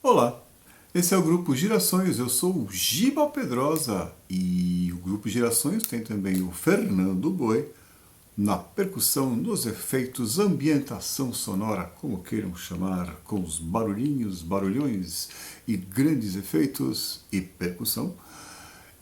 Olá, esse é o Grupo Girassonhos, eu sou o Giba Pedrosa e o Grupo Girassonhos tem também o Fernando Boi na percussão, nos efeitos, ambientação sonora, como queiram chamar, com os barulhinhos, barulhões e grandes efeitos e percussão.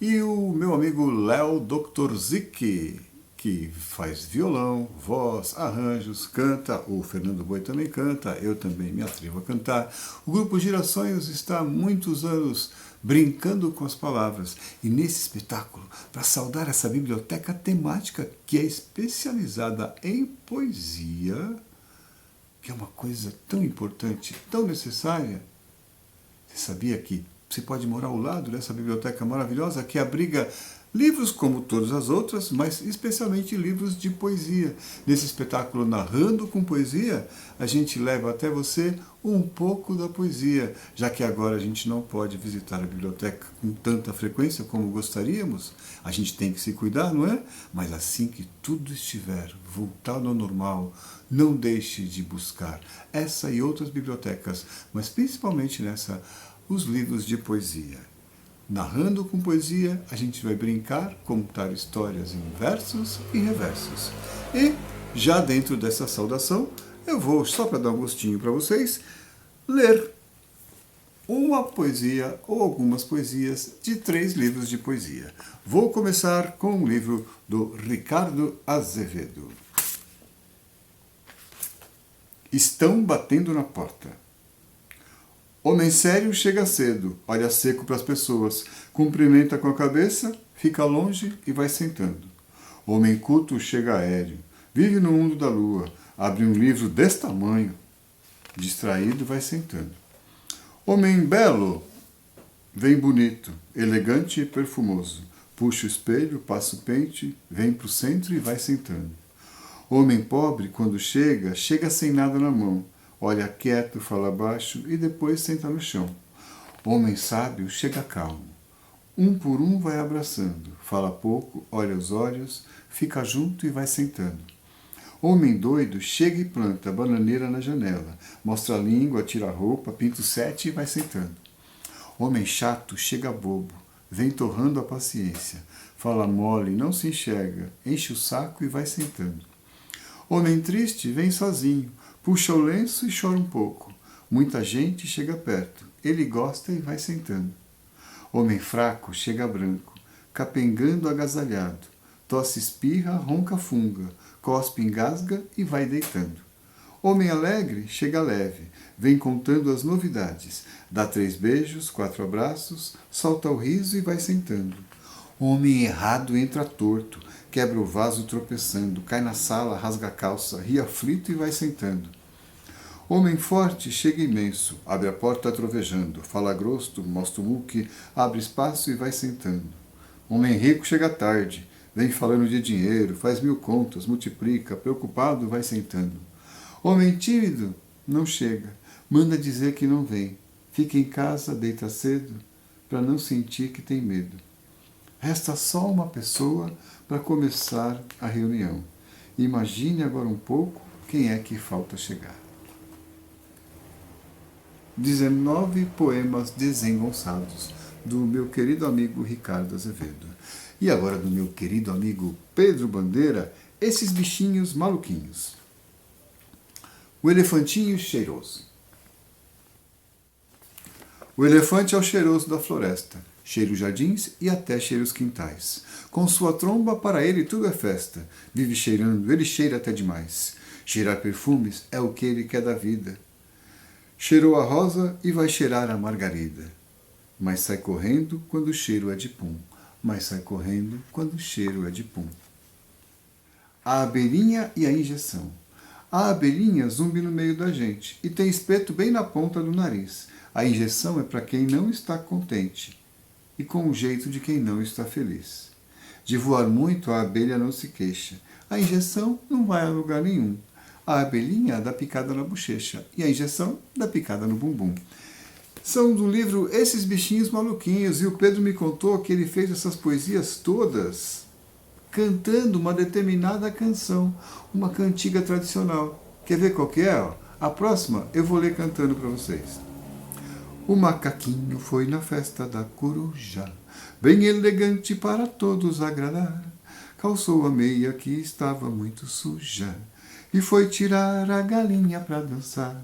E o meu amigo Léo Dr. Zic, que faz violão, voz, arranjos, canta. O Fernando Boi também canta, eu também me atrevo a cantar. O Grupo Girassonhos está há muitos anos brincando com as palavras. E nesse espetáculo, para saudar essa biblioteca temática que é especializada em poesia, que é uma coisa tão importante, tão necessária. Você sabia que você pode morar ao lado dessa biblioteca maravilhosa que abriga livros como todas as outras, mas especialmente livros de poesia. Nesse espetáculo Narrando com Poesia, a gente leva até você um pouco da poesia, já que agora a gente não pode visitar a biblioteca com tanta frequência como gostaríamos. A gente tem que se cuidar, não é? Mas assim que tudo estiver voltado ao normal, não deixe de buscar essa e outras bibliotecas, mas principalmente nessa, os livros de poesia. Narrando com poesia, a gente vai brincar, contar histórias em versos e reversos. E, já dentro dessa saudação, eu vou, só para dar um gostinho para vocês, ler uma poesia ou algumas poesias de 3 livros de poesia. Vou começar com o livro do Ricardo Azevedo. Estão batendo na porta. Homem sério chega cedo, olha seco para as pessoas, cumprimenta com a cabeça, fica longe e vai sentando. Homem culto chega aéreo, vive no mundo da lua, abre um livro desse tamanho, distraído vai sentando. Homem belo vem bonito, elegante e perfumoso, puxa o espelho, passa o pente, vem para o centro e vai sentando. Homem pobre, quando chega, chega sem nada na mão, olha quieto, fala baixo e depois senta no chão. Homem sábio chega calmo. Um por um vai abraçando. Fala pouco, olha os olhos, fica junto e vai sentando. Homem doido chega e planta bananeira na janela. Mostra a língua, tira a roupa, pinta o 7 e vai sentando. Homem chato chega bobo. Vem torrando a paciência. Fala mole, não se enxerga. Enche o saco e vai sentando. Homem triste vem sozinho. Puxa o lenço e chora um pouco. Muita gente chega perto. Ele gosta e vai sentando. Homem fraco chega branco, capengando agasalhado. Tosse espirra, ronca funga, cospe engasga e vai deitando. Homem alegre chega leve, vem contando as novidades. Dá 3 beijos, 4 abraços, solta o riso e vai sentando. Homem errado entra torto, quebra o vaso tropeçando, cai na sala, rasga a calça, ri aflito e vai sentando. Homem forte chega imenso, abre a porta trovejando, fala grosso, mostra o muque, abre espaço e vai sentando. Homem rico chega tarde, vem falando de dinheiro, faz 1000 contas, multiplica, preocupado vai sentando. Homem tímido não chega, manda dizer que não vem, fica em casa, deita cedo, para não sentir que tem medo. Resta só uma pessoa para começar a reunião. Imagine agora um pouco quem é que falta chegar. 19 poemas desengonçados, do meu querido amigo Ricardo Azevedo. E agora do meu querido amigo Pedro Bandeira, esses bichinhos maluquinhos. O elefantinho cheiroso. O elefante é o cheiroso da floresta. Cheira os jardins e até cheira os quintais. Com sua tromba, para ele tudo é festa. Vive cheirando, ele cheira até demais. Cheirar perfumes é o que ele quer da vida. Cheirou a rosa e vai cheirar a margarida. Mas sai correndo quando o cheiro é de pum. Mas sai correndo quando o cheiro é de pum. A abelhinha e a injeção. A abelhinha zumbi no meio da gente e tem espeto bem na ponta do nariz. A injeção é para quem não está contente e com o jeito de quem não está feliz. De voar muito, a abelha não se queixa. A injeção não vai a lugar nenhum. A abelhinha dá picada na bochecha e a injeção dá picada no bumbum. São do livro Esses Bichinhos Maluquinhos, e o Pedro me contou que ele fez essas poesias todas cantando uma determinada canção, uma cantiga tradicional. Quer ver qual que é? A próxima eu vou ler cantando para vocês. O macaquinho foi na festa da coruja, bem elegante para todos agradar. Calçou a meia que estava muito suja e foi tirar a galinha para dançar.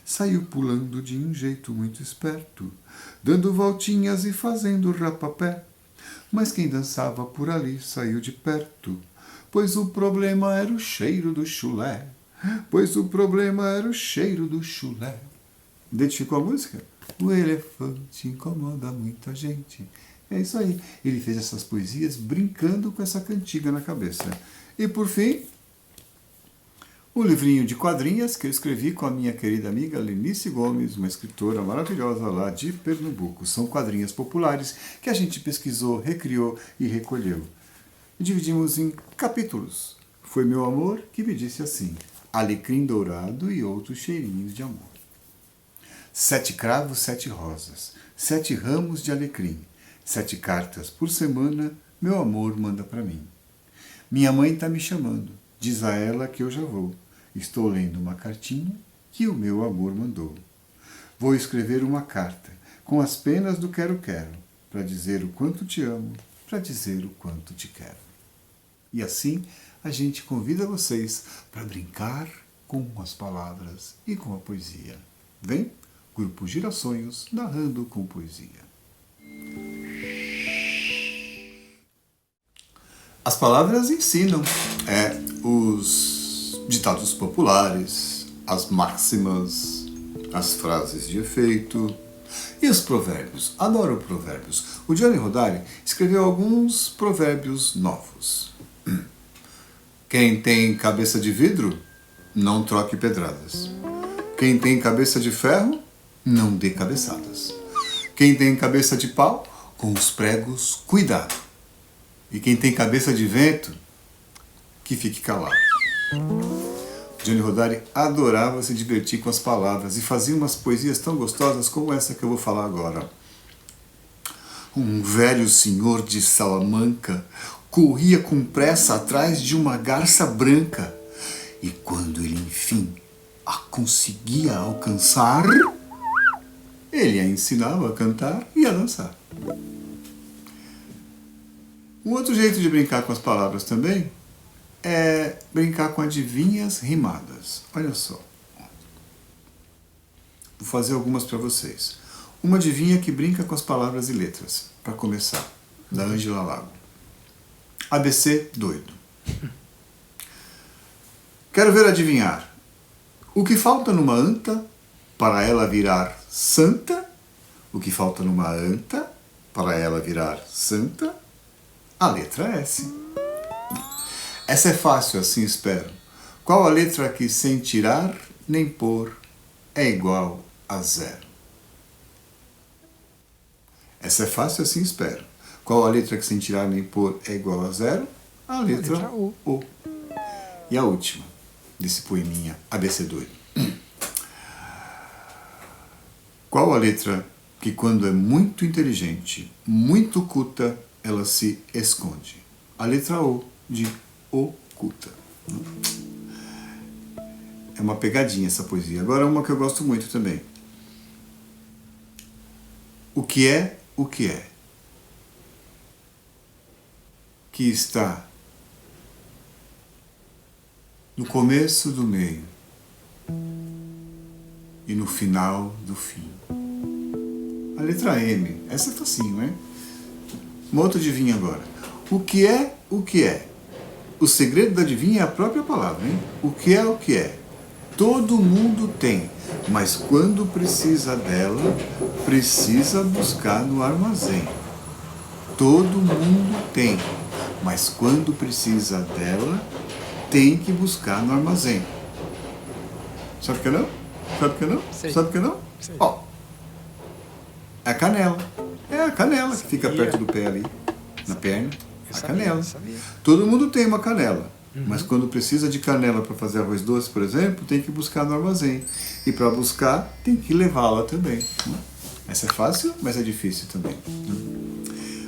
Saiu pulando de um jeito muito esperto, dando voltinhas e fazendo rapapé. Mas quem dançava por ali saiu de perto, pois o problema era o cheiro do chulé. Pois o problema era o cheiro do chulé. Identificou a música? O elefante incomoda muita gente. É isso aí. Ele fez essas poesias brincando com essa cantiga na cabeça. E por fim, o livrinho de quadrinhas que eu escrevi com a minha querida amiga Lenice Gomes, uma escritora maravilhosa lá de Pernambuco. São quadrinhas populares que a gente pesquisou, recriou e recolheu. E dividimos em capítulos. Foi meu amor que me disse assim: alecrim dourado e outros cheirinhos de amor. 7 cravos, 7 rosas, 7 ramos de alecrim, 7 cartas por semana, meu amor manda para mim. Minha mãe está me chamando, diz a ela que eu já vou. Estou lendo uma cartinha que o meu amor mandou. Vou escrever uma carta com as penas do quero-quero, para dizer o quanto te amo, para dizer o quanto te quero. E assim a gente convida vocês para brincar com as palavras e com a poesia. Vem? Grupo Girassonhos, narrando com poesia. As palavras ensinam os ditados populares, as máximas, as frases de efeito e os provérbios. Adoro provérbios. O Gianni Rodari escreveu alguns provérbios novos. Quem tem cabeça de vidro, não troque pedradas. Quem tem cabeça de ferro, não dê cabeçadas. Quem tem cabeça de pau, com os pregos, cuidado. E quem tem cabeça de vento, que fique calado. Gianni Rodari adorava se divertir com as palavras e fazia umas poesias tão gostosas como essa que eu vou falar agora. Um velho senhor de Salamanca corria com pressa atrás de uma garça branca, e quando ele enfim a conseguia alcançar, ele a ensinava a cantar e a dançar. Um outro jeito de brincar com as palavras também é brincar com adivinhas rimadas. Olha só. Vou fazer algumas para vocês. Uma adivinha que brinca com as palavras e letras, para começar, da Ângela Lago. ABC doido. Quero ver adivinhar. O que falta numa anta para ela virar santa? O que falta numa anta para ela virar santa? A letra S. Essa é fácil, assim espero. Qual a letra que sem tirar nem pôr é igual a zero? Essa é fácil, assim espero. Qual a letra que sem tirar nem pôr é igual a zero? A letra O. E a última desse poeminha ABC doido. Qual a letra que quando é muito inteligente, muito culta, ela se esconde? A letra O de oculta. É uma pegadinha essa poesia. Agora uma que eu gosto muito também. O que é o que é? Que está no começo do meio e no final do fim. A letra M. Essa é facinho, né? Uma outra adivinha agora. O que é o que é? O segredo da adivinha é a própria palavra, hein? O que é o que é? Todo mundo tem, mas quando precisa dela, precisa buscar no armazém. Todo mundo tem, mas quando precisa dela, tem que buscar no armazém. Sabe o que não? Sabe o que não? Sei. Sabe o que não? Sei. Ó, é a canela. É a canela que fica perto do pé ali, na perna. A canela. Sabia. Todo mundo tem uma canela, mas quando precisa de canela para fazer arroz doce, por exemplo, tem que buscar no armazém. E para buscar, tem que levá-la também. Né? Essa é fácil, mas é difícil também.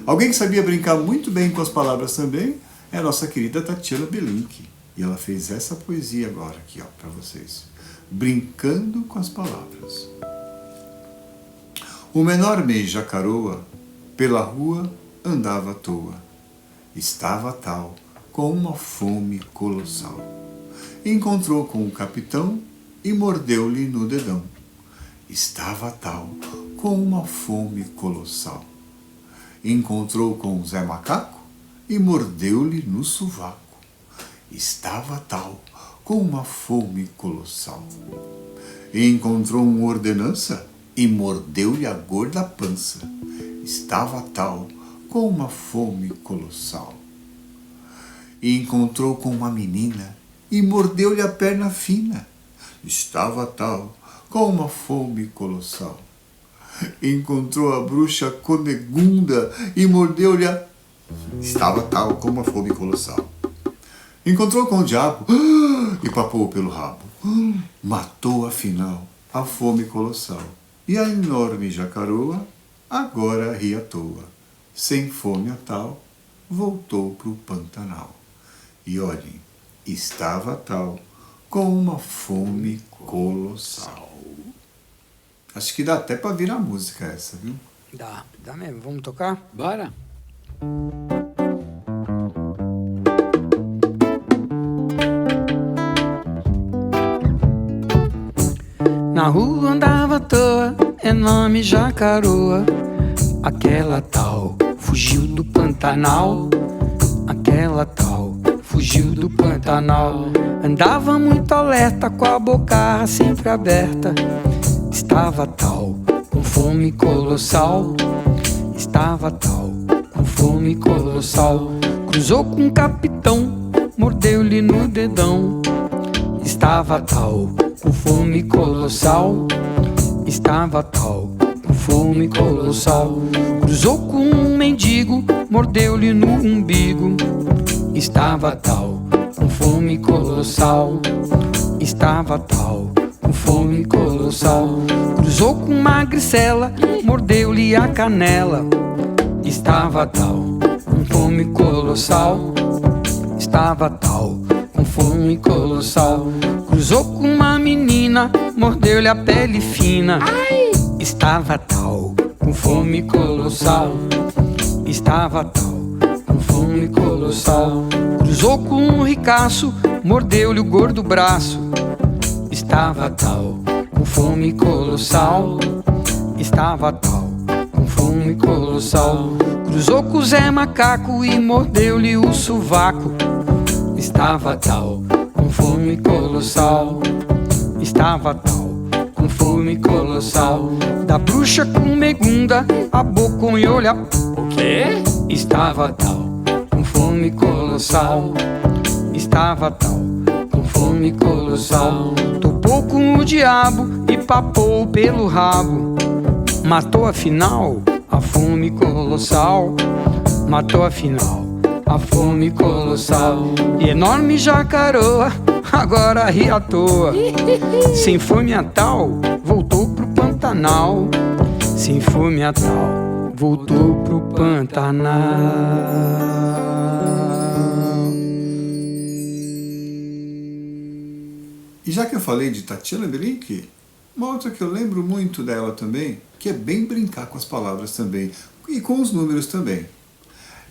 Alguém que sabia brincar muito bem com as palavras também é a nossa querida Tatiana Belink. E ela fez essa poesia agora aqui, ó, para vocês. Brincando com as palavras. Uma enorme jacaroa pela rua andava à toa. Estava tal, com uma fome colossal. Encontrou com o capitão e mordeu-lhe no dedão. Estava tal, com uma fome colossal. Encontrou com Zé Macaco e mordeu-lhe no sovaco. Estava tal, com uma fome colossal. Encontrou um ordenança e mordeu-lhe a gorda pança. Estava tal, com uma fome colossal. Encontrou com uma menina e mordeu-lhe a perna fina. Estava tal, com uma fome colossal. Encontrou a bruxa Conegunda e mordeu-lhe a... Estava tal, com uma fome colossal. Encontrou com o diabo e papou pelo rabo. Matou, afinal, a fome colossal. E a enorme jacaroa agora ri à toa. Sem fome a tal, voltou pro Pantanal. E olhem, estava tal, com uma fome colossal. Acho que dá até pra virar música essa, viu? Dá mesmo. Vamos tocar? Bora. Na rua andava à toa, enorme jacaroa. Aquela tal fugiu do Pantanal. Aquela tal fugiu do Pantanal. Andava muito alerta, com a boca sempre aberta. Estava tal, com fome colossal. Estava tal, com fome colossal. Cruzou com um capitão, mordeu-lhe no dedão. Estava tal, com fome colossal. Estava tal, com fome colossal. Cruzou com um mendigo, mordeu-lhe no umbigo. Estava tal, com fome colossal. Estava tal, com fome colossal. Cruzou com uma magricela, mordeu-lhe a canela. Estava tal, com fome colossal. Estava tal, com fome colossal. Cruzou com uma menina, mordeu-lhe a pele fina. Estava tal, com fome colossal. Estava tal, com fome colossal. Cruzou com um ricaço, mordeu-lhe o gordo braço. Estava tal, com fome colossal. Estava tal, com fome colossal. Cruzou com o Zé Macaco e mordeu-lhe o sovaco. Estava tal, com fome colossal. Estava tal, com fome colossal. Da bruxa Comegunda, a boconholha. O quê? Estava tal, com fome colossal. Estava tal, com fome colossal. Topou com o diabo e papou pelo rabo. Matou afinal a fome colossal. Matou afinal a fome colossal. E enorme jacaroa agora ri à toa. Sem fome a tal, voltou pro Pantanal. Sem fome a tal, voltou pro Pantanal. E já que eu falei de Tatiana Brink, uma outra que eu lembro muito dela também, que é bem brincar com as palavras também, e com os números também.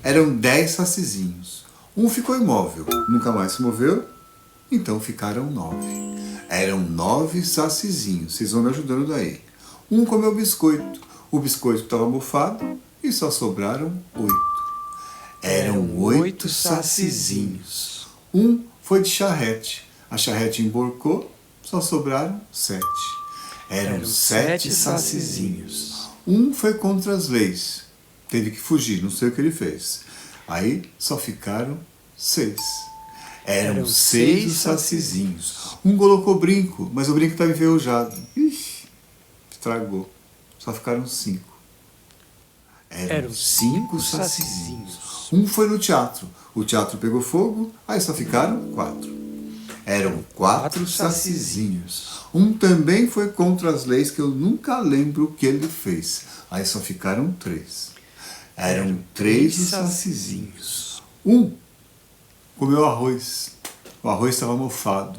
Eram 10 sacizinhos. Um ficou imóvel, nunca mais se moveu, então ficaram 9. Eram 9 sacizinhos, vocês vão me ajudando daí. Um comeu biscoito, o biscoito estava mofado e só sobraram 8. Eram 8 sacizinhos. Um foi de charrete, a charrete emborcou, só sobraram 7. Eram 7 sacizinhos. Um foi contra as leis, teve que fugir, não sei o que ele fez. Aí só ficaram 6. Eram 6 sacizinhos. Um colocou brinco, mas o brinco estava enferrujado. Ixi, estragou. Só ficaram 5. Eram 5 sacizinhos. Um foi no teatro. O teatro pegou fogo, aí só ficaram 4. Eram 4 sacizinhos. Um também foi contra as leis que eu nunca lembro o que ele fez. Aí só ficaram 3. Eram 3 sacizinhos. Um comeu arroz. O arroz estava mofado.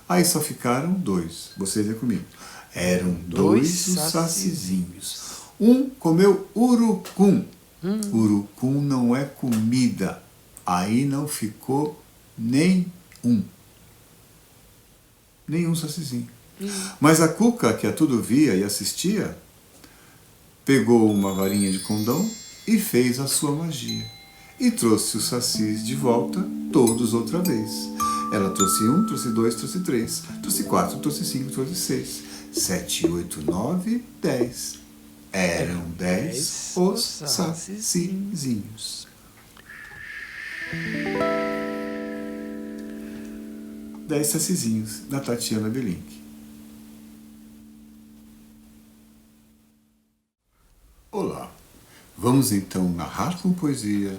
Aí só ficaram 2. Vocês vê comigo. Eram 2 sacizinhos. Um comeu urucum. Urucum não é comida. Aí não ficou nenhum sacizinho. Mas a Cuca, que a tudo via e assistia, pegou uma varinha de condão e fez a sua magia. E trouxe os sacis de volta, todos outra vez. Ela trouxe 1, trouxe 2, trouxe 3, trouxe 4, trouxe 5, trouxe 6, 7, 8, 9, 10. Eram 10 os sacizinhos. 10 sacizinhos da Tatiana Belink. Olá, vamos então narrar com poesia,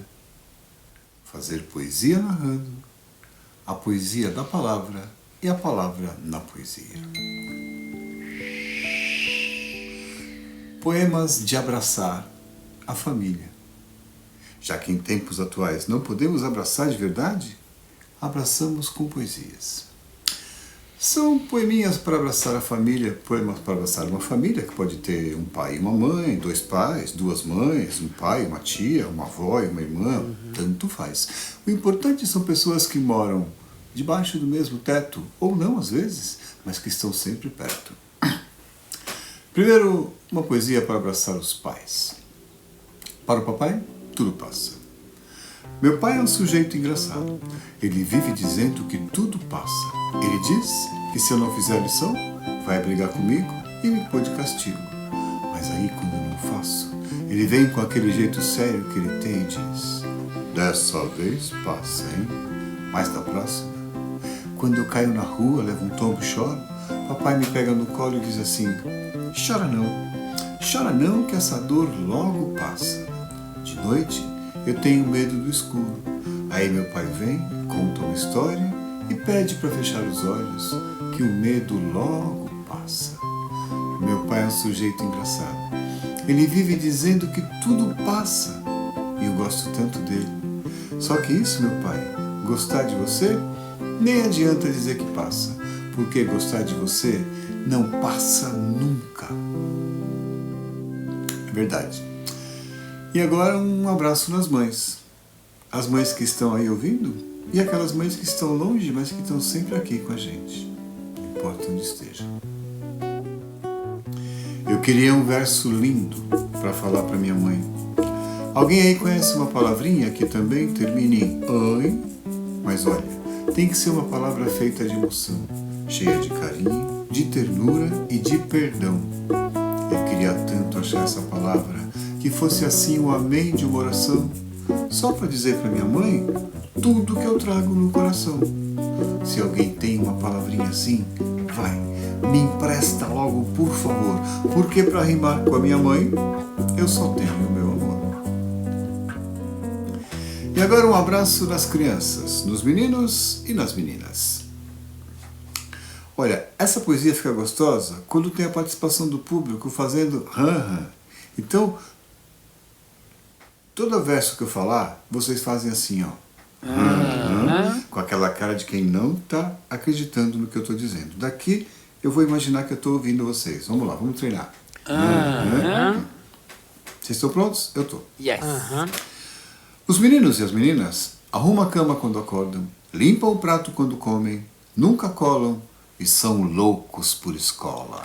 fazer poesia narrando, a poesia da palavra e a palavra na poesia. Poemas de abraçar a família. Já que em tempos atuais não podemos abraçar de verdade, abraçamos com poesias. São poeminhas para abraçar a família, poemas para abraçar uma família que pode ter um pai e uma mãe, 2 pais, 2 mães, um pai, uma tia, uma avó e uma irmã, tanto faz. O importante são pessoas que moram debaixo do mesmo teto, ou não às vezes, mas que estão sempre perto. Primeiro, uma poesia para abraçar os pais. Para o papai, tudo passa. Meu pai é um sujeito engraçado. Ele vive dizendo que tudo passa. Ele diz que se eu não fizer a lição, vai brigar comigo e me pôr de castigo. Mas aí, quando eu não faço, ele vem com aquele jeito sério que ele tem e diz: dessa vez passa, hein? Mas da próxima, quando eu caio na rua, levo um tombo e choro, papai me pega no colo e diz assim: chora não que essa dor logo passa. De noite, eu tenho medo do escuro. Aí meu pai vem, conta uma história e pede para fechar os olhos, que o medo logo passa. Meu pai é um sujeito engraçado. Ele vive dizendo que tudo passa e eu gosto tanto dele. Só que isso, meu pai, gostar de você, nem adianta dizer que passa, porque gostar de você não passa nunca. É verdade. E agora um abraço nas mães. As mães que estão aí ouvindo e aquelas mães que estão longe, mas que estão sempre aqui com a gente. Não importa onde esteja. Eu queria um verso lindo para falar para minha mãe. Alguém aí conhece uma palavrinha que também termine em oi? Mas olha, tem que ser uma palavra feita de emoção, cheia de carinho, de ternura e de perdão. Eu queria tanto achar essa palavra que fosse assim o amém de uma oração, só para dizer para minha mãe tudo que eu trago no coração. Se alguém tem uma palavrinha assim, vai, me empresta logo, por favor, porque para rimar com a minha mãe, eu só tenho o meu amor. E agora um abraço nas crianças, nos meninos e nas meninas. Olha, essa poesia fica gostosa quando tem a participação do público fazendo han-han. Então, todo verso que eu falar, vocês fazem assim, ó. Com aquela cara de quem não está acreditando no que eu estou dizendo. Daqui, eu vou imaginar que eu estou ouvindo vocês. Vamos lá, vamos treinar. Vocês estão prontos? Eu estou. Yes. Os meninos e as meninas arrumam a cama quando acordam, limpam o prato quando comem, nunca colam e são loucos por escola.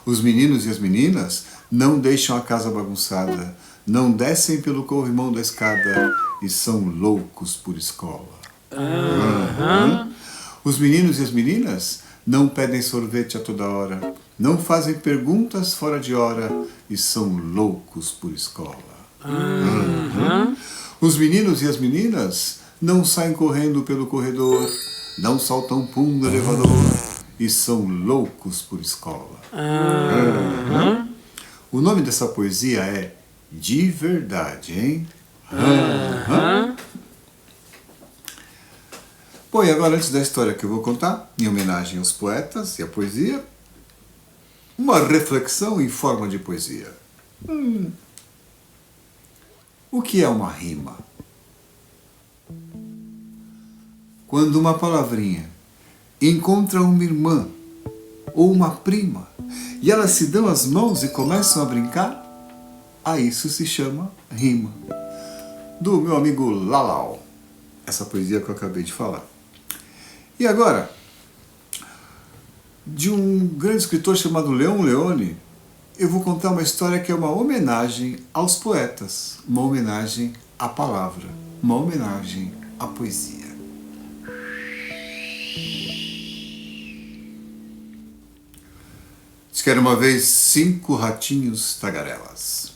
Os meninos e as meninas não deixam a casa bagunçada, não descem pelo corrimão da escada e são loucos por escola. Os meninos e as meninas não pedem sorvete a toda hora, não fazem perguntas fora de hora e são loucos por escola. Os meninos e as meninas não saem correndo pelo corredor, não saltam pum no elevador e são loucos por escola. O nome dessa poesia é De Verdade, hein? Bom, e agora antes da história que eu vou contar, em homenagem aos poetas e à poesia, uma reflexão em forma de poesia. O que é uma rima? Quando uma palavrinha encontra uma irmã ou uma prima, e elas se dão as mãos e começam a brincar, a isso se chama rima. Do meu amigo Lalau, essa poesia que eu acabei de falar. E agora, de um grande escritor chamado Leon Leone, eu vou contar uma história que é uma homenagem aos poetas, uma homenagem à palavra, uma homenagem à poesia. Diz que era uma vez 5 ratinhos tagarelas.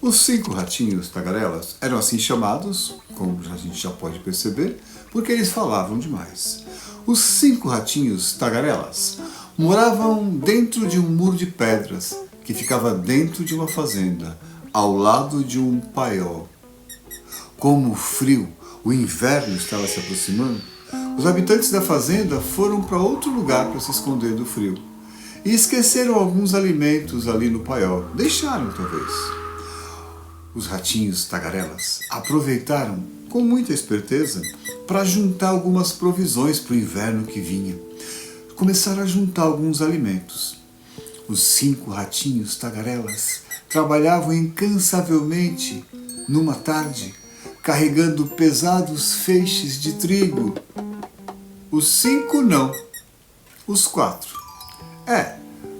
Os 5 ratinhos tagarelas eram assim chamados, como a gente já pode perceber, porque eles falavam demais. Os 5 ratinhos tagarelas moravam dentro de um muro de pedras que ficava dentro de uma fazenda, ao lado de um paiol. Como o frio, o inverno estava se aproximando, os habitantes da fazenda foram para outro lugar para se esconder do frio. E esqueceram alguns alimentos ali no paiol. Deixaram, talvez. Os ratinhos tagarelas aproveitaram, com muita esperteza, para juntar algumas provisões para o inverno que vinha. Começaram a juntar alguns alimentos. Os 5 ratinhos tagarelas trabalhavam incansavelmente numa tarde, carregando pesados feixes de trigo. Os 5 não, os 4.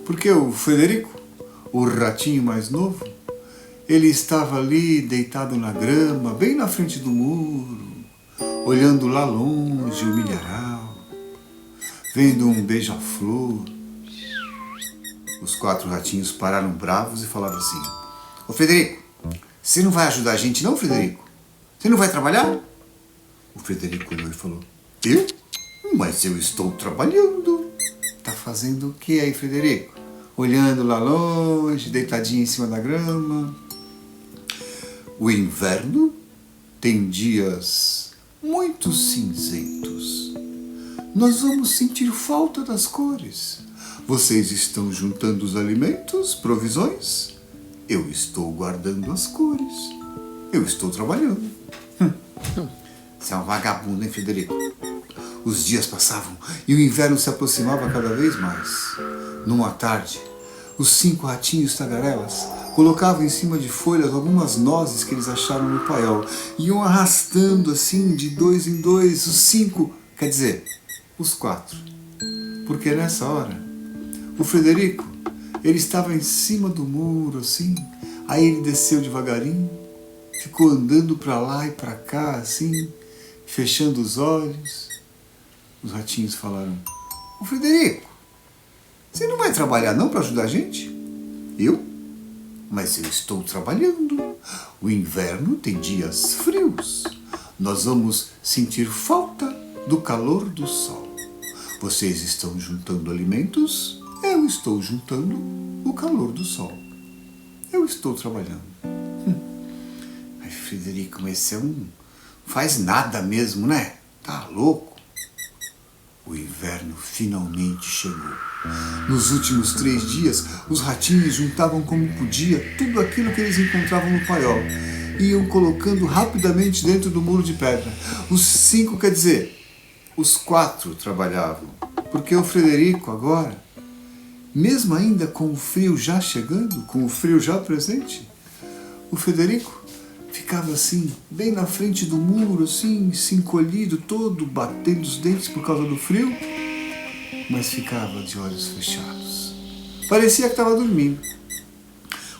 Porque o Frederico, o ratinho mais novo, ele estava ali deitado na grama, bem na frente do muro, olhando lá longe o milharal, vendo um beija-flor. Os 4 ratinhos pararam bravos e falaram assim: Ô Frederico, você não vai ajudar a gente não, Frederico? Você não vai trabalhar? O Frederico olhou e falou: Eu? Mas eu estou trabalhando. Tá fazendo o que aí, Frederico? Olhando lá longe, deitadinho em cima da grama. O inverno tem dias muito cinzentos. Nós vamos sentir falta das cores. Vocês estão juntando os alimentos, provisões? Eu estou guardando as cores. Eu estou trabalhando. Você é um vagabundo, hein, Frederico? Os dias passavam e o inverno se aproximava cada vez mais. Numa tarde, os 5 ratinhos tagarelas colocavam em cima de folhas algumas nozes que eles acharam no paiol. Iam arrastando assim, de 2 em 2, os 5, quer dizer, os 4. Porque nessa hora, o Frederico, ele estava em cima do muro assim, aí ele desceu devagarinho, ficou andando para lá e para cá assim, fechando os olhos. Os ratinhos falaram: Ô Frederico, você não vai trabalhar não para ajudar a gente? Eu? Mas eu estou trabalhando. O inverno tem dias frios. Nós vamos sentir falta do calor do sol. Vocês estão juntando alimentos, eu estou juntando o calor do sol. Eu estou trabalhando. Ai, Frederico, mas você não faz nada mesmo, né? Tá louco? O inverno finalmente chegou. Nos últimos 3 dias, os ratinhos juntavam como podia tudo aquilo que eles encontravam no paiol. Iam colocando rapidamente dentro do muro de pedra. Os 5, quer dizer, os 4 trabalhavam. Porque o Frederico agora, mesmo ainda com o frio já chegando, com o frio já presente, o Frederico ficava assim, bem na frente do muro, assim, se encolhido todo, batendo os dentes por causa do frio, mas ficava de olhos fechados. Parecia que estava dormindo.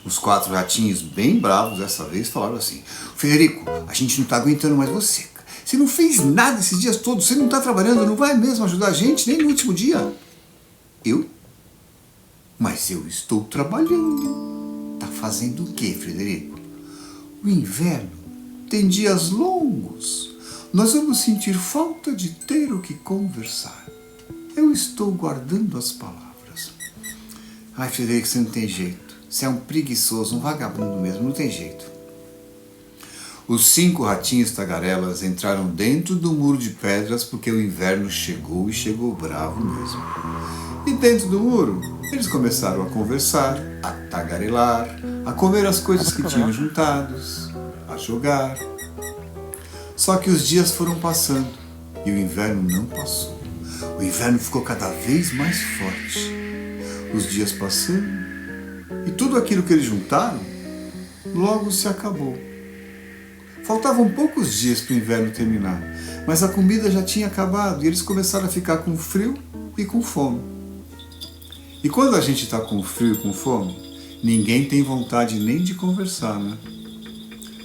Os 4 ratinhos, bem bravos dessa vez, falaram assim: Frederico, a gente não está aguentando mais você. Você não fez nada esses dias todos, você não está trabalhando, não vai mesmo ajudar a gente, nem no último dia. Eu? Mas eu estou trabalhando. Tá fazendo o quê, Frederico? O inverno tem dias longos. Nós vamos sentir falta de ter o que conversar. Eu estou guardando as palavras. Ai, Frederico, você não tem jeito. Você é um preguiçoso, um vagabundo mesmo, não tem jeito. Os 5 ratinhos tagarelas entraram dentro do muro de pedras porque o inverno chegou e chegou bravo mesmo. E dentro do muro, eles começaram a conversar, a tagarelar, a comer as coisas que tinham juntados, a jogar. Só que os dias foram passando e o inverno não passou. O inverno ficou cada vez mais forte. os dias passando, e tudo aquilo que eles juntaram logo se acabou. Faltavam poucos dias para o inverno terminar, mas a comida já tinha acabado e eles começaram a ficar com frio e com fome. E quando a gente está com frio e com fome, ninguém tem vontade nem de conversar, né?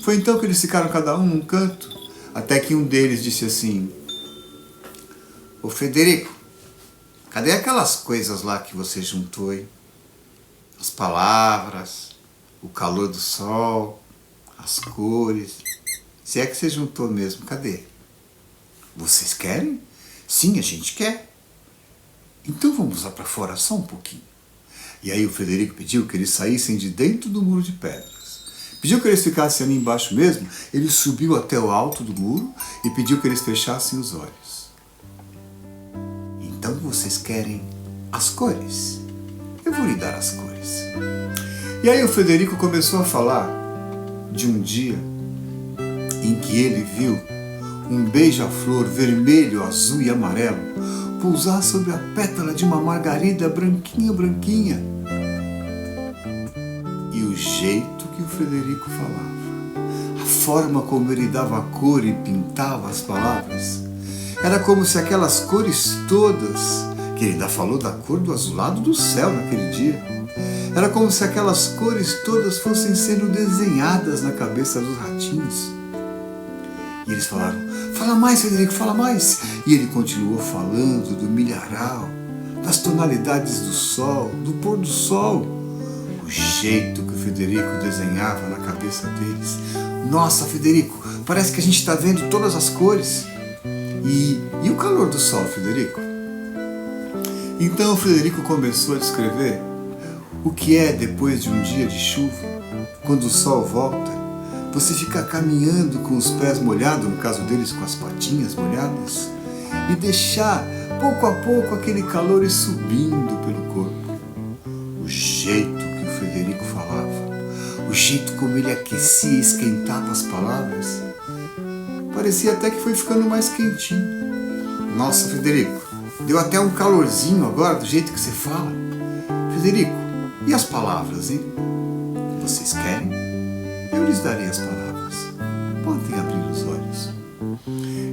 Foi então que eles ficaram cada um num canto, até que um deles disse assim: "Ô Federico, cadê aquelas coisas lá que você juntou, hein? As palavras, o calor do sol, as cores. Se é que você juntou mesmo, cadê? Vocês querem? Sim, a gente quer. Então vamos lá para fora só um pouquinho." E aí o Federico pediu que eles saíssem de dentro do muro de pedras. Pediu que eles ficassem ali embaixo mesmo. Ele subiu até o alto do muro e pediu que eles fechassem os olhos. "Então vocês querem as cores? Eu vou lhe dar as cores." E aí o Federico começou a falar de um dia em que ele viu um beija-flor vermelho, azul e amarelo pousar sobre a pétala de uma margarida branquinha, branquinha. E o jeito que o Federico falava, a forma como ele dava cor e pintava as palavras, era como se aquelas cores todas, que ele ainda falou da cor do azulado do céu naquele dia, era como se aquelas cores todas fossem sendo desenhadas na cabeça dos ratinhos. E eles falaram: "Fala mais, Federico, fala mais." E ele continuou falando do milharal, das tonalidades do sol, do pôr do sol. O jeito que o Federico desenhava na cabeça deles. "Nossa, Federico, parece que a gente está vendo todas as cores." E o calor do sol, Federico? Então o Federico começou a descrever o que é depois de um dia de chuva, quando o sol volta, você fica caminhando com os pés molhados, no caso deles com as patinhas molhadas, e deixar pouco a pouco aquele calor ir subindo pelo corpo. O jeito que o Federico falava, o jeito como ele aquecia e esquentava as palavras, parecia até que foi ficando mais quentinho. "Nossa, Federico, deu até um calorzinho agora do jeito que você fala. Federico, e as palavras, hein? Vocês querem? Eu lhes darei as palavras. Podem abrir os olhos."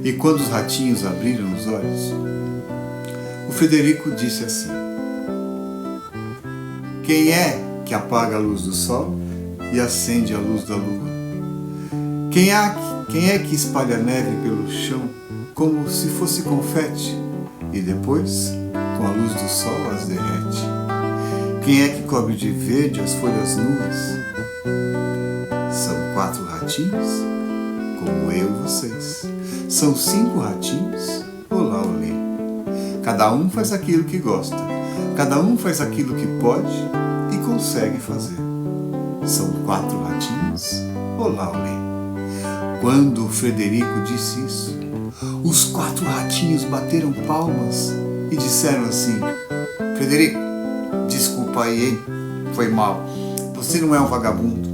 E quando os ratinhos abriram os olhos, o Federico disse assim: "Quem é que apaga a luz do sol e acende a luz da lua? Quem é que espalha neve pelo chão como se fosse confete e depois, com a luz do sol, as derrete? Quem é que cobre de verde as folhas nuas? São 4 ratinhos, como eu e vocês. São 5 ratinhos, olá, olê. Cada um faz aquilo que gosta, cada um faz aquilo que pode e consegue fazer. São 4 ratinhos, olá, olê." Quando o Federico disse isso, os 4 ratinhos bateram palmas e disseram assim: "Federico, desculpa aí, hein? Foi mal. Você não é um vagabundo.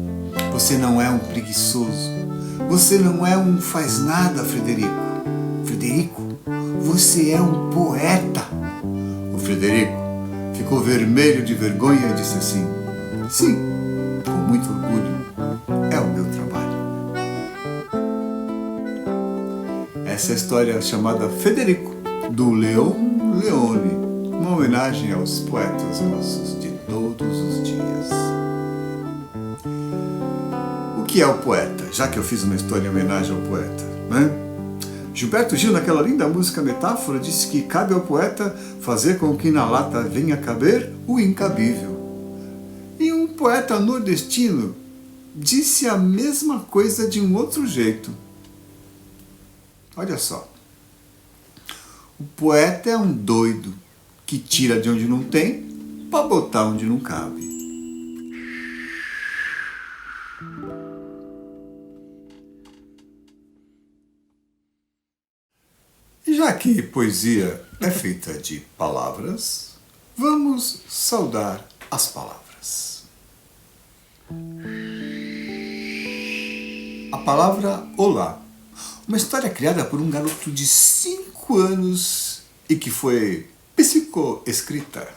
Você não é um preguiçoso. Você não é um faz nada, Federico. Federico, você é um poeta." O Federico ficou vermelho de vergonha e disse assim: "Sim, com muito orgulho. É o meu trabalho." Essa é a história chamada Federico, do Leon Leone, uma homenagem aos poetas nossos de todos os dias. O que é o poeta? Já que eu fiz uma história em homenagem ao poeta, né? Gilberto Gil, naquela linda música Metáfora, disse que cabe ao poeta fazer com que na lata venha caber o incabível. E um poeta nordestino disse a mesma coisa de um outro jeito. Olha só. O poeta é um doido que tira de onde não tem para botar onde não cabe. E já que poesia é feita de palavras, vamos saudar as palavras. A palavra olá. Uma história criada por um garoto de 5 anos e que foi psicoescrita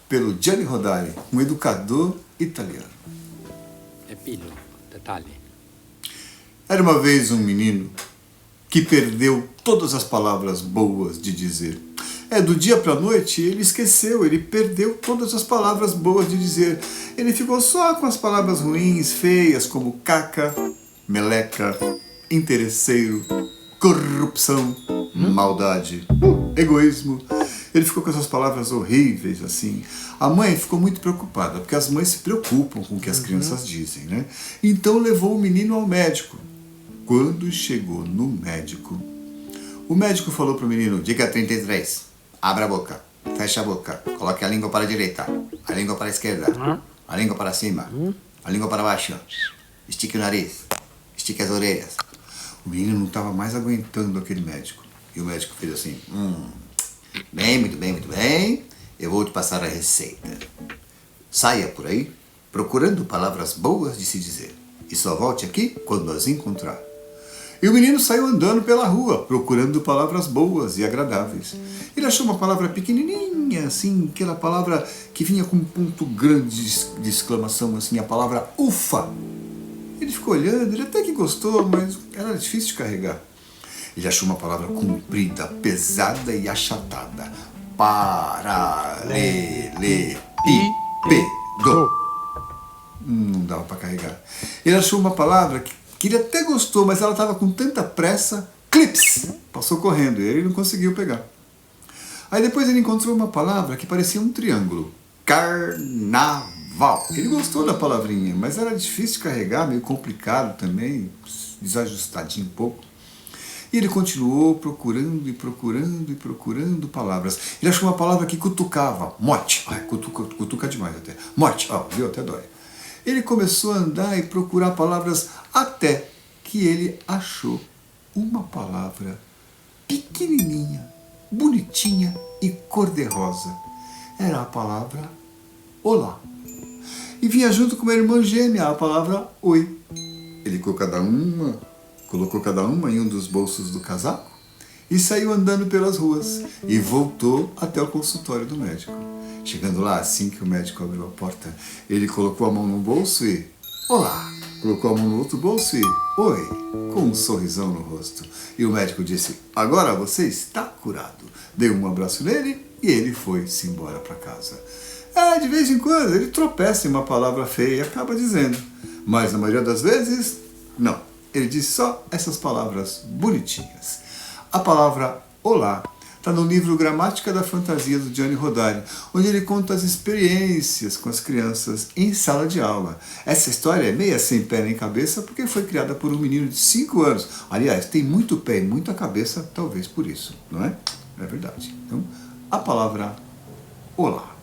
pelo Gianni Rodari, um educador italiano. Epílogo, detalhe. Era uma vez um menino que perdeu todas as palavras boas de dizer. Do dia para a noite ele esqueceu, ele perdeu todas as palavras boas de dizer. Ele ficou só com as palavras ruins, feias, como caca, meleca, interesseiro, corrupção, maldade, egoísmo. Ele ficou com essas palavras horríveis, assim. A mãe ficou muito preocupada, porque as mães se preocupam com o que as crianças dizem, né? Então levou o menino ao médico. Quando chegou no médico, o médico falou para o menino: diga 33, abra a boca, fecha a boca, coloque a língua para a direita, a língua para a esquerda, a língua para cima, a língua para baixo, estique o nariz, estique as orelhas. O menino não estava mais aguentando aquele médico. E o médico fez assim: bem, muito bem, muito bem, eu vou te passar a receita. Saia por aí procurando palavras boas de se dizer e só volte aqui quando as encontrar. E o menino saiu andando pela rua, procurando palavras boas e agradáveis. Ele achou uma palavra pequenininha, assim, aquela palavra que vinha com um ponto grande de exclamação, assim, a palavra ufa. Ele ficou olhando, ele até que gostou, mas era difícil de carregar. Ele achou uma palavra comprida, pesada e achatada. Paralelepípedo. Não dava para carregar. Ele achou uma palavra que ele até gostou, mas ela estava com tanta pressa, clips, passou correndo, e ele não conseguiu pegar. Aí depois ele encontrou uma palavra que parecia um triângulo, carnaval. Ele gostou da palavrinha, mas era difícil de carregar, meio complicado também, desajustadinho um pouco. E ele continuou procurando e procurando e procurando palavras. Ele achou uma palavra que cutucava, morte. Ai, cutuca demais até. Morte, viu, até dói. Ele começou a andar e procurar palavras até que ele achou uma palavra pequenininha, bonitinha e cor-de-rosa. Era a palavra olá. E vinha junto com uma irmã gêmea a palavra oi. Ele colocou cada uma em um dos bolsos do casaco e saiu andando pelas ruas e voltou até o consultório do médico. Chegando lá, assim que o médico abriu a porta, ele colocou a mão num bolso e olá! Colocou a mão no outro bolso e oi! Com um sorrisão no rosto. E o médico disse: agora você está curado. Deu um abraço nele e ele foi-se embora para casa. De vez em quando ele tropeça em uma palavra feia e acaba dizendo, mas na maioria das vezes, não. Ele diz só essas palavras bonitinhas. A palavra olá está no livro Gramática da Fantasia do Gianni Rodari, onde ele conta as experiências com as crianças em sala de aula. Essa história é meia sem pé nem cabeça porque foi criada por um menino de 5 anos. Aliás, tem muito pé e muita cabeça, talvez por isso, não é? É verdade. Então, a palavra olá.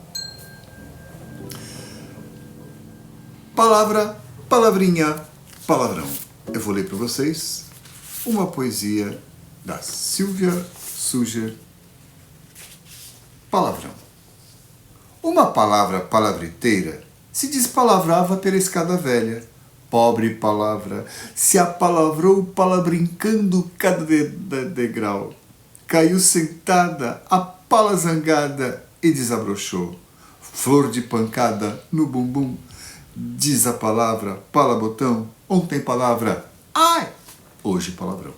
Palavrinha, palavrão. Eu vou ler para vocês uma poesia da Silvia Suger. Palavrão. Uma palavra palavriteira se despalavrava pela escada velha. Pobre palavra, se apalavrou palabrincando cada degrau. Caiu sentada, a pala zangada e desabrochou. Flor de pancada no bumbum. Diz a palavra, pala botão. Ontem palavra, ai! Hoje palavrão.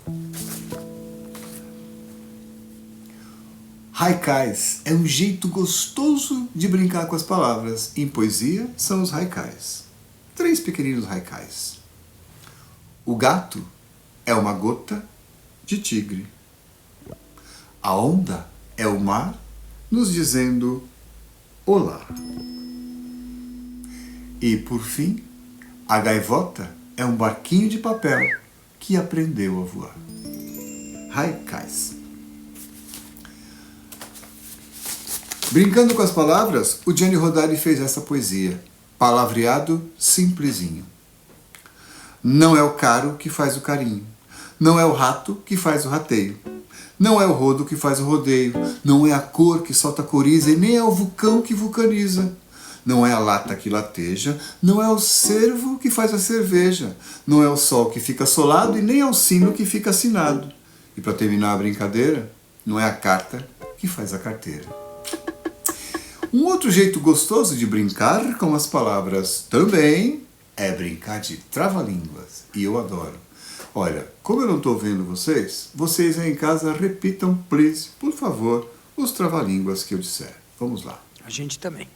Haikais é um jeito gostoso de brincar com as palavras. Em poesia, são os haikais. 3 pequeninos haikais. O gato é uma gota de tigre. A onda é o mar nos dizendo olá. E, por fim, a gaivota é um barquinho de papel que aprendeu a voar. Haikais. Brincando com as palavras, o Gianni Rodari fez essa poesia. Palavreado simplesinho. Não é o caro que faz o carinho. Não é o rato que faz o rateio. Não é o rodo que faz o rodeio. Não é a cor que solta coriza e nem é o vulcão que vulcaniza. Não é a lata que lateja, não é o cervo que faz a cerveja, não é o sol que fica solado e nem é o sino que fica assinado. E para terminar a brincadeira, não é a carta que faz a carteira. Um outro jeito gostoso de brincar com as palavras também é brincar de trava-línguas. E eu adoro. Olha, como eu não estou vendo vocês aí em casa repitam, please, por favor, os trava-línguas que eu disser. Vamos lá. A gente também.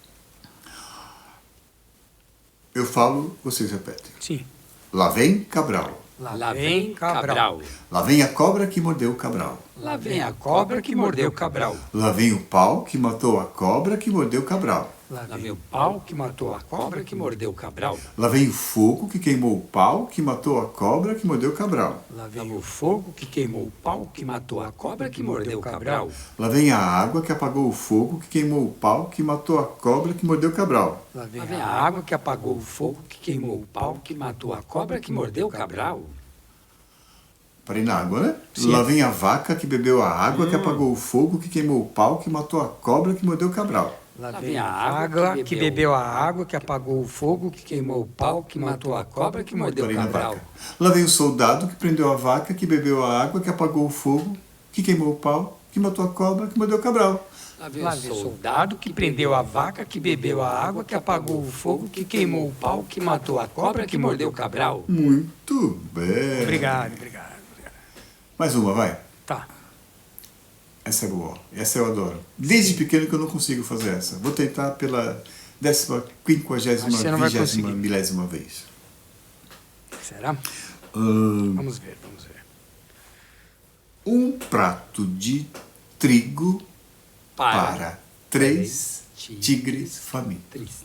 Eu falo, vocês repetem. Sim. Lá vem Cabral. Lá vem Cabral. Lá vem a cobra que mordeu o Cabral. Lá vem a cobra que mordeu Cabral. Lá vem o pau que matou a cobra que mordeu o Cabral. Lá vem o pau que matou a cobra que mordeu Cabral. Lá vem o fogo que queimou o pau que matou a cobra que mordeu o Cabral. Lá vem o fogo que queimou o pau que matou a cobra que mordeu o Cabral. Lá vem a água que apagou o fogo que queimou o pau que matou a cobra que mordeu o Cabral. Lá vem a água que apagou o fogo que queimou o pau que matou a cobra que mordeu o Cabral. Parei na água, né? Sim. Lá vem a vaca que bebeu a água que apagou o fogo que queimou o pau que matou a cobra que mordeu o Cabral. Lá vem a água que bebeu a água que apagou o fogo que queimou o pau que matou a cobra que mordeu o Parei na Cabral. vaca. Lá vem o soldado que prendeu a vaca que bebeu a água que apagou o fogo que queimou o pau que matou a cobra que mordeu o Cabral. Lá vem o soldado que prendeu a vaca que bebeu a água que apagou o fogo que queimou o pau que matou a cobra que mordeu o Cabral. Muito bem. Obrigado. Mais uma, vai. Tá. Essa é boa. Essa eu adoro. Desde pequeno que eu não consigo fazer essa. Vou tentar pela 15ª, Acho que você não vai 20ª, conseguir. milésima vez. Será? Vamos ver. Um prato de trigo para 3 tigres famintos.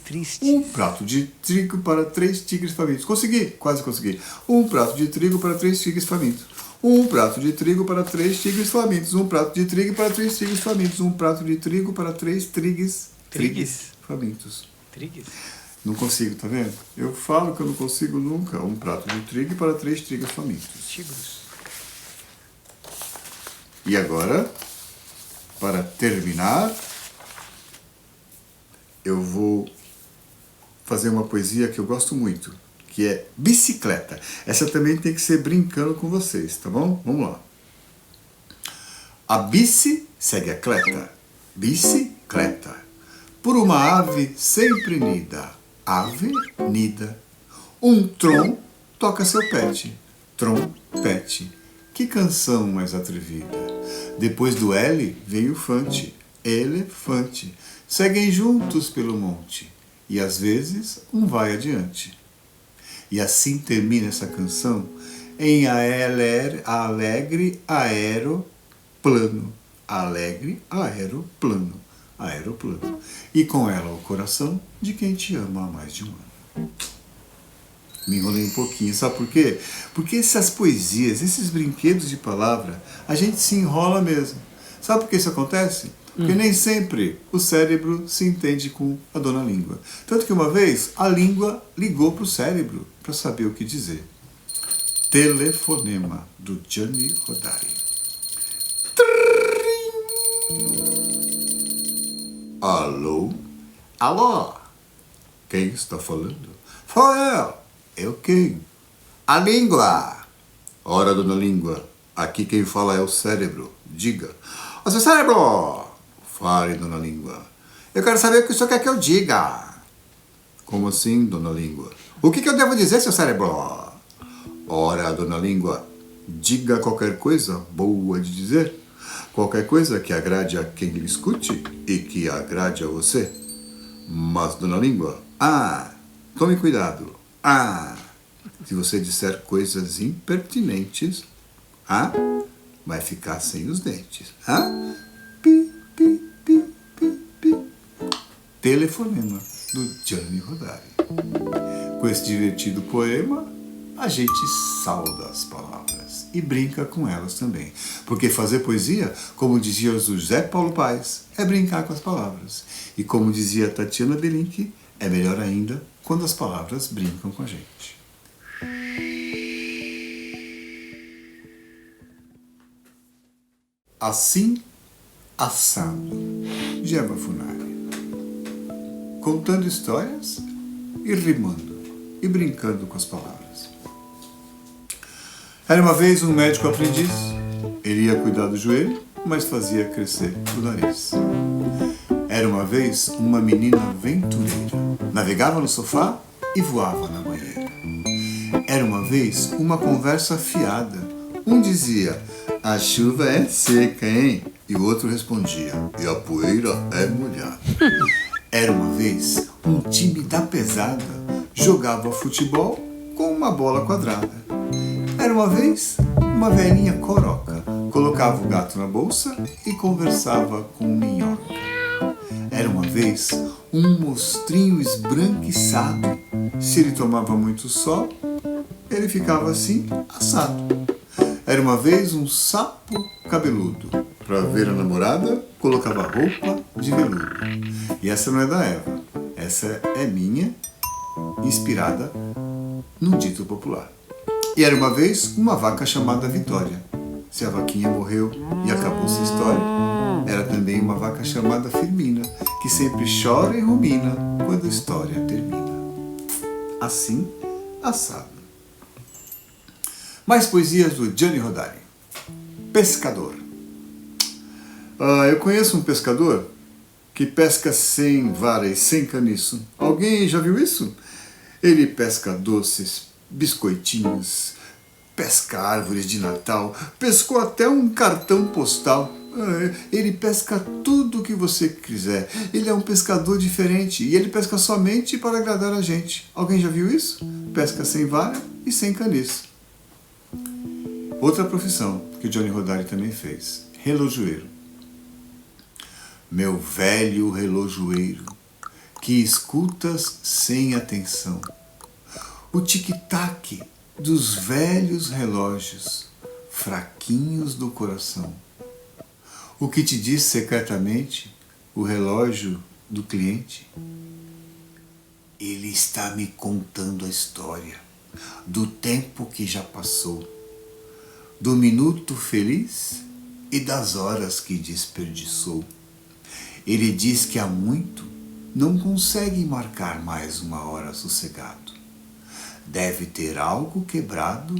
Triste. Um prato de trigo para 3 tigres famintos. Consegui, quase consegui. Um prato de trigo para 3 tigres famintos. Um prato de trigo para 3 tigres famintos. Um prato de trigo para 3 tigres famintos. Um prato de trigo para 3 trigues famintos. Trigues? Não consigo, tá vendo? Eu falo que eu não consigo nunca. Um prato de trigo para 3 trigos famintos. Tigros. E agora, para terminar, eu vou fazer uma poesia que eu gosto muito, que é bicicleta. Essa também tem que ser brincando com vocês, tá bom? Vamos lá. A bici segue a cleta. Bicicleta. Por uma ave sempre nida. Ave nida. Um trom toca seu pet. Trompete. Que canção mais atrevida. Depois do L vem o fante. Elefante. Seguem juntos pelo monte. E às vezes um vai adiante. E assim termina essa canção em alegre aeroplano. Alegre aeroplano. Aeroplano. E com ela o coração de quem te ama há mais de um ano. Me enrolei um pouquinho, sabe por quê? Porque essas poesias, esses brinquedos de palavra, a gente se enrola mesmo. Sabe por que isso acontece? Porque nem sempre o cérebro se entende com a dona língua. Tanto que uma vez a língua ligou para o cérebro para saber o que dizer. Telefonema do Gianni Rodari. Alô? Alô? Quem está falando? Sou eu. Eu quem? A língua. Ora, dona língua, aqui quem fala é o cérebro. Diga. Ô, seu cérebro! Fale, dona língua. Eu quero saber o que o senhor quer que eu diga. Como assim, dona língua? O que eu devo dizer, seu cérebro? Ora, dona língua, diga qualquer coisa boa de dizer. Qualquer coisa que agrade a quem lhe escute e que agrade a você. Mas, dona língua, tome cuidado. Se você disser coisas impertinentes, vai ficar sem os dentes. Pi, pi, pi, pi, pi. Telefonema do Gianni Rodari. Com esse divertido poema, a gente sauda as palavras e brinca com elas também. Porque fazer poesia, como dizia o José Paulo Paes, é brincar com as palavras. E como dizia Tatiana Belink, é melhor ainda quando as palavras brincam com a gente. Assim, assado. Gemma Funari. Contando histórias e rimando e brincando com as palavras. Era uma vez um médico aprendiz. Ele ia cuidar do joelho, mas fazia crescer o nariz. Era uma vez uma menina aventureira. Navegava no sofá e voava na banheira. Era uma vez uma conversa afiada. Um dizia, a chuva é seca, hein? E o outro respondia, e a poeira é molhada. Era uma vez um time da pesada. Jogava futebol com uma bola quadrada. Era uma vez uma velhinha coroca. Colocava o gato na bolsa e conversava com minhoca. Era uma vez um mostrinho esbranquiçado. Se ele tomava muito sol, ele ficava assim, assado. Era uma vez um sapo cabeludo. Para ver a namorada, colocava roupa de veludo. E essa não é da Eva. Essa é minha, inspirada num dito popular. E era uma vez uma vaca chamada Vitória. Se a vaquinha morreu e acabou-se a história, era também uma vaca chamada Firmina, que sempre chora e rumina quando a história termina. Assim, assado. Mais poesias do Gianni Rodari. Pescador. Eu conheço um pescador que pesca sem vara e sem caniço. Alguém já viu isso? Ele pesca doces, biscoitinhos, pesca árvores de Natal, pescou até um cartão postal. Ele pesca tudo o que você quiser. Ele é um pescador diferente e ele pesca somente para agradar a gente. Alguém já viu isso? Pesca sem vara e sem caniço. Outra profissão que o Gianni Rodari também fez, relojoeiro. Meu velho relojoeiro, que escutas sem atenção o tic-tac dos velhos relógios, fraquinhos do coração. O que te diz secretamente o relógio do cliente? Ele está me contando a história do tempo que já passou, do minuto feliz e das horas que desperdiçou. Ele diz que há muito não consegue marcar mais uma hora sossegado. Deve ter algo quebrado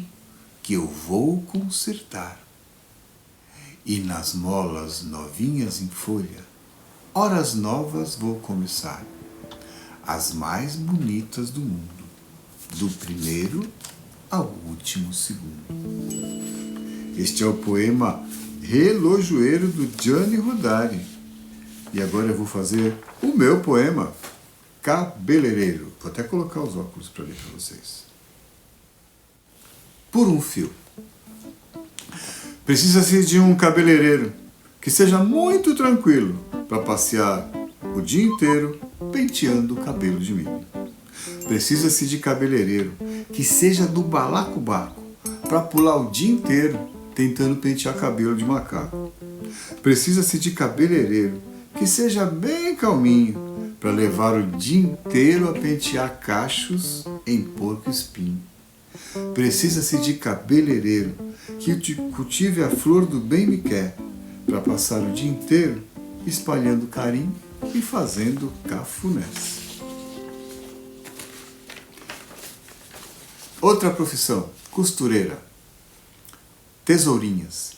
que eu vou consertar. E nas molas novinhas em folha, horas novas vou começar, as mais bonitas do mundo, do primeiro ao último segundo. Este é o poema Relojoeiro do Gianni Rodari. E agora eu vou fazer o meu poema Cabeleireiro. Vou até colocar os óculos para ler para vocês. Por um fio. Precisa-se de um cabeleireiro que seja muito tranquilo para passear o dia inteiro penteando o cabelo de milho. Precisa-se de cabeleireiro que seja do balacobaco para pular o dia inteiro tentando pentear cabelo de macaco. Precisa-se de cabeleireiro que seja bem calminho para levar o dia inteiro a pentear cachos em porco-espinho. Precisa-se de cabeleireiro que cultive a flor do bem-me-quer para passar o dia inteiro espalhando carinho e fazendo cafunés. Outra profissão, costureira. Tesourinhas.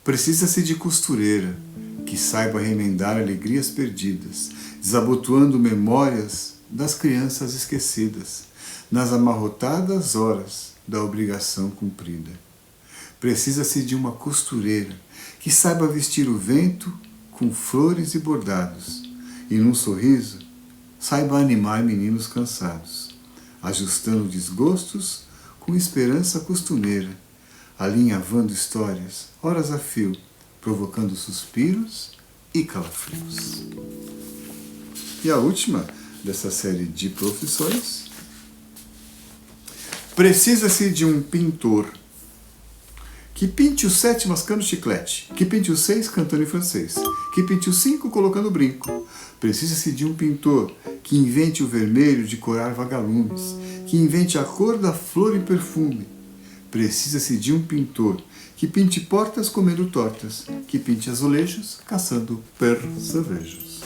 Precisa-se de costureira que saiba remendar alegrias perdidas, desabotoando memórias das crianças esquecidas, nas amarrotadas horas da obrigação cumprida. Precisa-se de uma costureira que saiba vestir o vento com flores e bordados, e num sorriso saiba animar meninos cansados, ajustando desgostos com esperança costumeira, alinhavando histórias, horas a fio, provocando suspiros e calafrios. E a última dessa série de profissões. Precisa-se de um pintor que pinte os 7 mascando chiclete, que pinte os 6 cantando em francês, que pinte os 5 colocando brinco. Precisa-se de um pintor que invente o vermelho de corar vagalumes, que invente a cor da flor em perfume. Precisa-se de um pintor que pinte portas comendo tortas, que pinte azulejos caçando percevejos.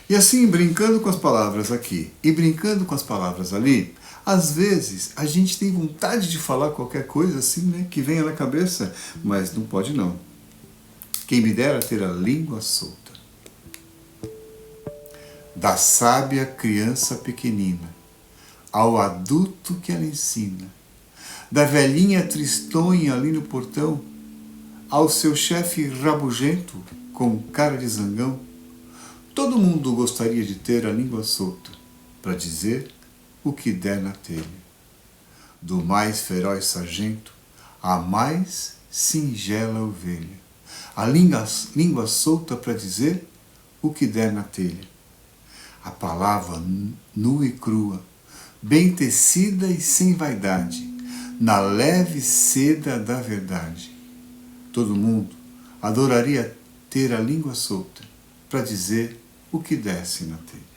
E assim, brincando com as palavras aqui e brincando com as palavras ali, às vezes a gente tem vontade de falar qualquer coisa assim, né, que venha na cabeça, mas não pode não. Quem me dera ter a língua solta. Da sábia criança pequenina ao adulto que ela ensina, da velhinha tristonha ali no portão ao seu chefe rabugento com cara de zangão, todo mundo gostaria de ter a língua solta para dizer o que der na telha. Do mais feroz sargento à mais singela ovelha, a língua solta para dizer o que der na telha. A palavra nua e crua, bem tecida e sem vaidade, na leve seda da verdade. Todo mundo adoraria ter a língua solta para dizer o que desce na telha.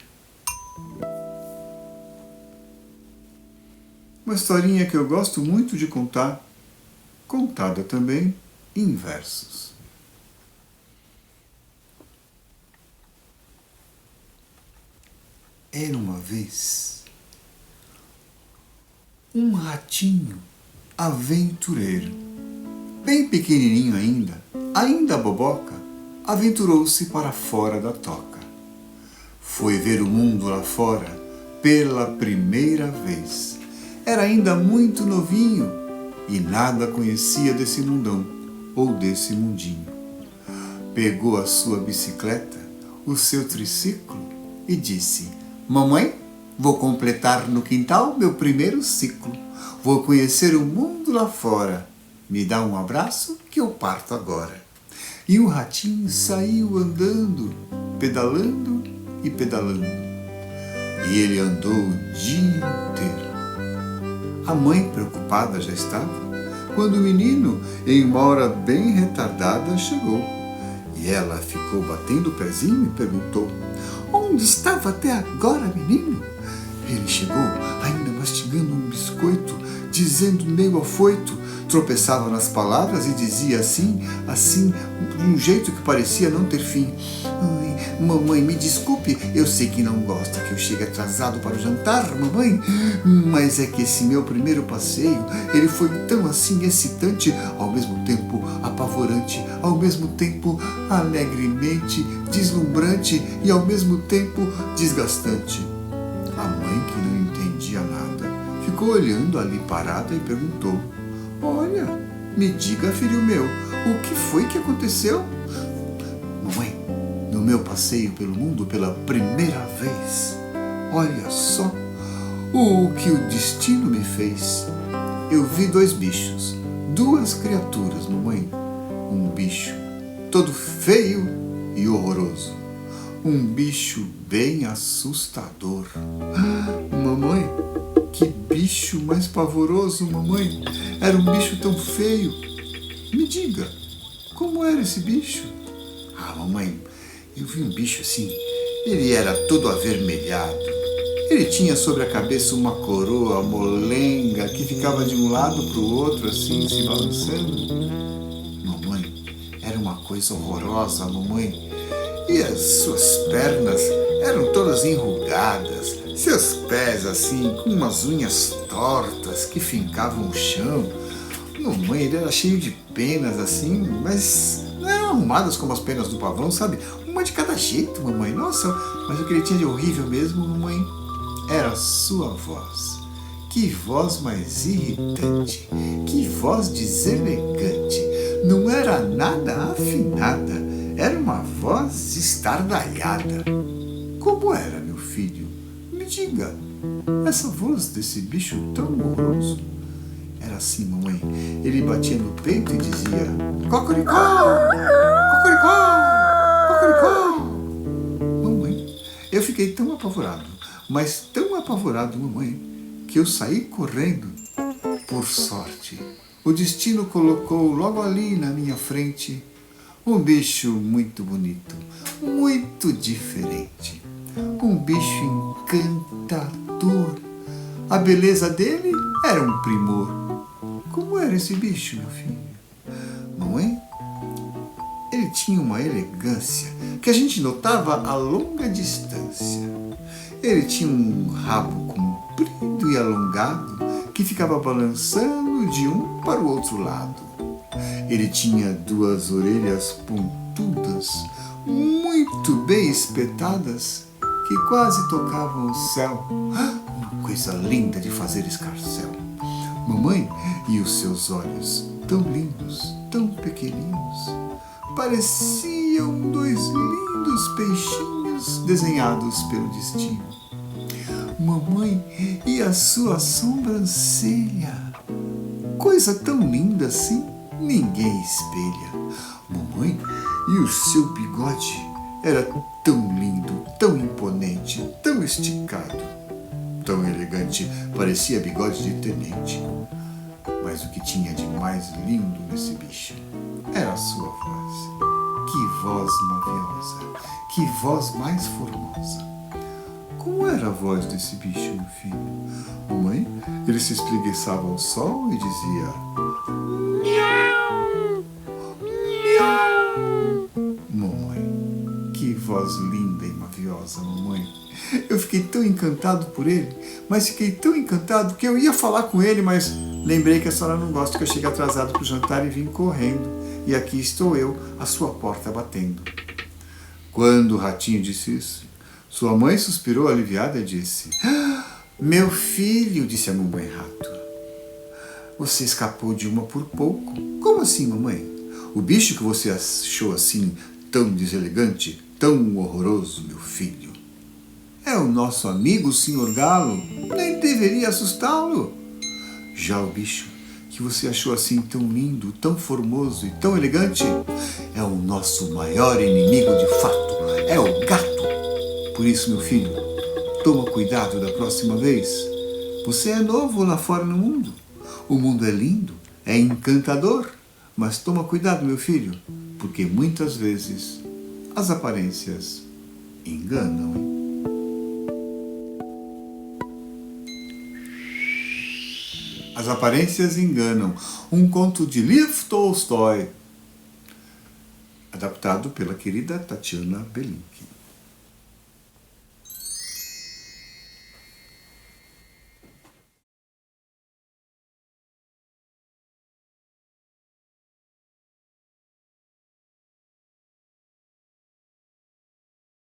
Uma historinha que eu gosto muito de contar, contada também em versos. Era uma vez um ratinho aventureiro, bem pequenininho ainda boboca, aventurou-se para fora da toca. Foi ver o mundo lá fora pela primeira vez. Era ainda muito novinho e nada conhecia desse mundão ou desse mundinho. Pegou a sua bicicleta, o seu triciclo e disse: mamãe, vou completar no quintal meu primeiro ciclo. Vou conhecer o mundo lá fora. Me dá um abraço que eu parto agora. E o ratinho saiu andando, pedalando e pedalando. E ele andou o dia inteiro. A mãe, preocupada, já estava, quando o menino, em uma hora bem retardada, chegou. E ela ficou batendo o pezinho e perguntou: onde estava até agora, menino? Ele chegou, ainda mastigando um biscoito, dizendo meio afoito, tropeçava nas palavras e dizia assim, de um jeito que parecia não ter fim: ai, mamãe, me desculpe, eu sei que não gosta que eu chegue atrasado para o jantar, mamãe, mas é que esse meu primeiro passeio, ele foi tão assim excitante, ao mesmo tempo apavorante, ao mesmo tempo alegremente deslumbrante e ao mesmo tempo desgastante. A mãe, que não entendia nada, ficou olhando ali parada e perguntou: olha, me diga, filho meu, o que foi que aconteceu? Mamãe, no meu passeio pelo mundo pela primeira vez, olha só o que o destino me fez. Eu vi dois bichos, duas criaturas, mamãe. Um bicho todo feio e horroroso. Um bicho bem assustador. Mamãe, que bicho mais pavoroso, mamãe. Era um bicho tão feio. Me diga, como era esse bicho? Ah, mamãe, eu vi um bicho assim. Ele era todo avermelhado. Ele tinha sobre a cabeça uma coroa molenga que ficava de um lado para o outro, assim, se balançando. Mamãe, era uma coisa horrorosa, mamãe. E as suas pernas eram todas enrugadas, seus pés assim, com umas unhas tortas que fincavam o chão. Mamãe, ele era cheio de penas assim, mas não eram arrumadas como as penas do pavão, sabe? Uma de cada jeito, mamãe. Nossa, mas o que ele tinha de horrível mesmo, mamãe, era a sua voz. Que voz mais irritante, que voz deselegante. Não era nada afinada. Era uma voz estardalhada. Como era, meu filho? Me diga, essa voz desse bicho tão horroroso. Era assim, mamãe. Ele batia no peito e dizia: cocoricó, cocoricó, cocoricó. Mamãe, eu fiquei tão apavorado, mas tão apavorado, mamãe, que eu saí correndo. Por sorte, o destino colocou logo ali na minha frente um bicho muito bonito, muito diferente. Um bicho encantador. A beleza dele era um primor. Como era esse bicho, meu filho? Mamãe, ele tinha uma elegância que a gente notava a longa distância. Ele tinha um rabo comprido e alongado que ficava balançando de um para o outro lado. Ele tinha 2 orelhas pontudas, muito bem espetadas, que quase tocavam o céu. Uma coisa linda de fazer escarcéu. Mamãe e os seus olhos, tão lindos, tão pequeninos, pareciam 2 lindos peixinhos desenhados pelo destino. Mamãe e a sua sobrancelha, coisa tão linda assim, ninguém espelha. Mamãe e o seu bigode era tão lindo, tão imponente, tão esticado, tão elegante, parecia bigode de tenente. Mas o que tinha de mais lindo nesse bicho era a sua voz. Que voz maviosa, que voz mais formosa. Como era a voz desse bicho, meu filho? Mamãe, ele se espreguiçava ao sol e dizia: miau, miau. Mamãe, que voz linda e maviosa, mamãe. Eu fiquei tão encantado por ele, mas fiquei tão encantado que eu ia falar com ele, mas lembrei que a senhora não gosta que eu chegue atrasado para o jantar e vim correndo. E aqui estou eu, à sua porta batendo. Quando o ratinho disse isso, sua mãe suspirou aliviada e disse: meu filho, disse a mamãe rato, você escapou de uma por pouco. Como assim, mamãe? O bicho que você achou assim tão deselegante, tão horroroso, meu filho, é o nosso amigo, o senhor Galo. Nem deveria assustá-lo. Já o bicho que você achou assim tão lindo, tão formoso e tão elegante é o nosso maior inimigo de fato, é o gato. Por isso, meu filho, toma cuidado da próxima vez. Você é novo lá fora no mundo. O mundo é lindo, é encantador, mas toma cuidado, meu filho, porque muitas vezes as aparências enganam, hein? As aparências enganam. Um conto de Lev Tolstói, adaptado pela querida Tatiana Belinkin.